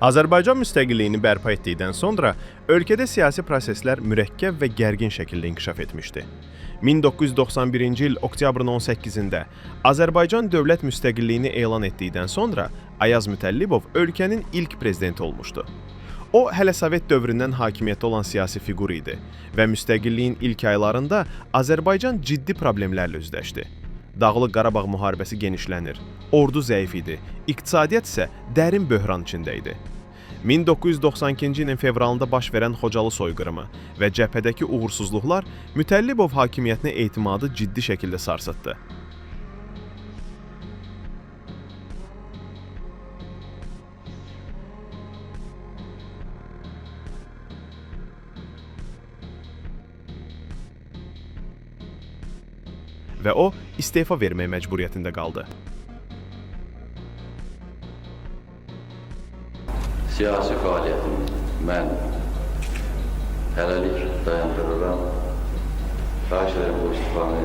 Azərbaycan müstəqilliyini bərpa etdikdən sonra ölkədə siyasi proseslər mürəkkəb və gərgin şəkildə inkişaf etmişdi. 1991-ci il oktyabrın 18-də Azərbaycan dövlət müstəqilliyini elan etdikdən sonra Ayaz Mütəllibov ölkənin ilk prezidenti olmuşdu. O, hələ Sovet dövründən hakimiyyətdə olan siyasi fiqur idi və müstəqilliyin ilk aylarında Azərbaycan ciddi problemlərlə üzləşdi. Dağlıq Qarabağ müharibəsi genişlənir, ordu zəif idi, iqtisadiyyat isə dərin böhran içində idi. 1992-ci ilin fevralında baş verən Xocalı soyqırımı və cəbhədəki uğursuzluqlar Mütəllibov hakimiyyətinə etimadı ciddi şəkildə sarsıtdı. Və o, istefa vermək məcburiyyətində qaldı. Siyasi fəaliyyətimi mən hələlik dayandırıram. Xahiş edirəm bu istifanı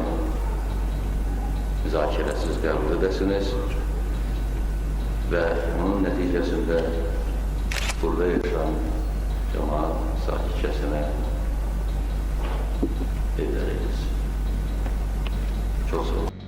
müzakirəsiz qəbul edəsiniz və bunun nəticəsində burada yaşayan cəmaat sakitcəsinə edərəyiz. Çox sağ olun.